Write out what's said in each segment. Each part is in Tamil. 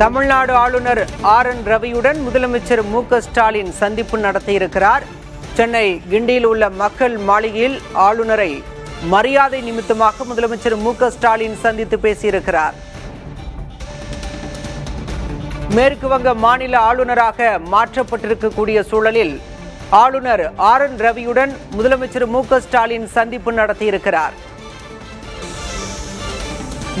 தமிழ்நாடு ஆளுநர் ஆர்.என். ரவியுடன் முதலமைச்சர் மு.க. ஸ்டாலின் சந்திப்பு நடத்தியிருக்கிறார். சென்னை கிண்டியில் உள்ள மக்கள் மாளிகையில் ஆளுநரை மரியாதை நிமித்தமாக முதலமைச்சர் மு.க. ஸ்டாலின் சந்தித்து பேசியிருக்கிறார். மேற்கு வங்க மாநில ஆளுநராக மாற்றப்பட்டிருக்கக்கூடிய சூழலில் ஆளுநர் ஆர்.என். ரவியுடன் முதலமைச்சர் மு.க. ஸ்டாலின் சந்திப்பு நடத்தியிருக்கிறார்.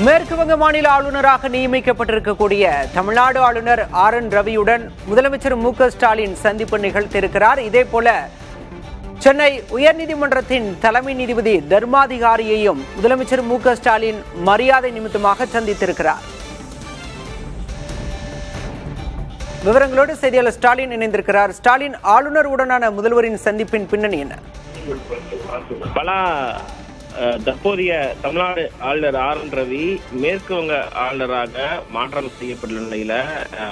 மேற்கு வங்க மாநில ஆளுநராக நியமிக்கப்பட்டிருக்கக்கூடிய தமிழ்நாடு ஆளுநர் ஆர்.என். ரவியுடன் முதலமைச்சர் மு.க. ஸ்டாலின் சந்திப்பு நிகழ்த்தியிருக்கிறார். இதேபோல சென்னை உயர்நீதிமன்றத்தின் தலைமை நீதிபதி தர்மாதிகாரியையும் முதலமைச்சர் மு.க. ஸ்டாலின் மரியாதை நிமித்தமாக சந்தித்திருக்கிறார். விவரங்களோடு செய்தியாளர் ஸ்டாலின் இணைந்திருக்கிறார். ஸ்டாலின், ஆளுநர் உடனான முதல்வரின் சந்திப்பின் பின்னணி என்ன? தற்போதைய தமிழ்நாடு ஆளுநர் ஆர்.என். ரவி மேற்கு வங்க ஆளுநராக மாற்றம் செய்யப்பட்டுள்ள நிலையில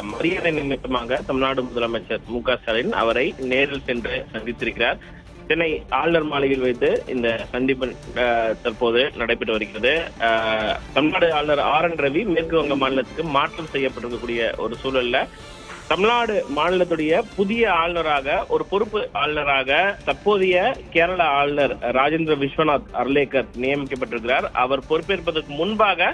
மரியாதை நிமித்தமாக தமிழ்நாடு முதலமைச்சர் மு.க. ஸ்டாலின் அவரை நேரில் சென்று சந்தித்திருக்கிறார். சென்னை ஆளுநர் மாளிகையில் வைத்து இந்த சந்திப்பு தற்போது நடைபெற்று வருகிறது. தமிழ்நாடு ஆளுநர் ஆர்.என். ரவி மேற்கு வங்க மாநிலத்துக்கு மாற்றம் செய்யப்பட்டிருக்கக்கூடிய ஒரு சூழல்ல தமிழ்நாடு மாநிலத்துடைய புதிய ஆளுநராக, ஒரு பொறுப்பு ஆளுநராக தற்போதைய கேரள ஆளுநர் ராஜேந்திர விஸ்வநாத் அர்லேக்கர் நியமிக்கப்பட்டிருக்கிறார். அவர் பொறுப்பேற்பதற்கு முன்பாக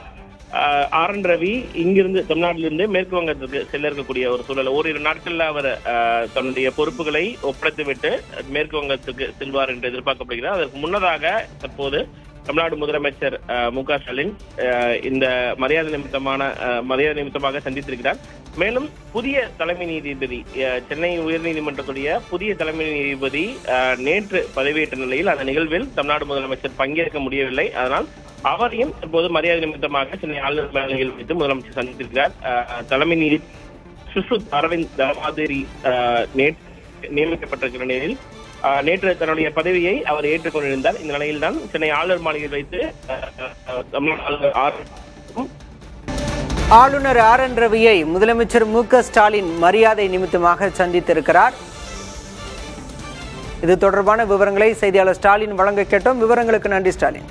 ஆர்.என். ரவி இங்கிருந்து தமிழ்நாட்டிலிருந்து மேற்கு வங்கத்துக்கு செல்ல இருக்கக்கூடிய ஒரு சூழல். ஓரிரு நாட்கள்ல அவர் தன்னுடைய பொறுப்புகளை ஒப்படைத்துவிட்டு மேற்கு வங்கத்துக்கு செல்வார் என்று எதிர்பார்க்கப்படுகிறார். அதற்கு முன்னதாக தற்போது தமிழ்நாடு முதலமைச்சர் மு.க. ஸ்டாலின் இந்த மரியாதை நிமித்தமாக சந்தித்திருக்கிறார். மேலும் புதிய தலைமை நீதிபதி, சென்னை உயர்நீதிமன்றத்துடைய புதிய தலைமை நீதிபதி நேற்று பதவியேற்ற நிலையில் அந்த நிகழ்வில் தமிழ்நாடு முதலமைச்சர் பங்கேற்க முடியவில்லை. அதனால் அவரையும் இப்போது மரியாதை நிமித்தமாக சென்னை ஆளுநர் மாளிகையில் வைத்து முதலமைச்சர் சந்தித்திருக்கிறார். தலைமை நீதி சுஷ்ருத் அரவிந்த் தர்மாதிரி நியமிக்கப்பட்டிருக்கிற நிலையில் நேற்று தன்னுடைய பதவியை அவர் ஏற்றுக்கொண்டிருந்தார். இந்த நிலையில் தான் சென்னை ஆளுநர் மாளிகையில் வைத்து ஆளுநர் ஆர்.என். ரவியை முதலமைச்சர் மு.க. ஸ்டாலின் மரியாதை நிமித்தமாக சந்தித்திருக்கிறார். இது தொடர்பான விவரங்களை செய்தியாளர் ஸ்டாலின் வழங்க கேட்டோம். விவரங்களுக்கு நன்றி ஸ்டாலின்.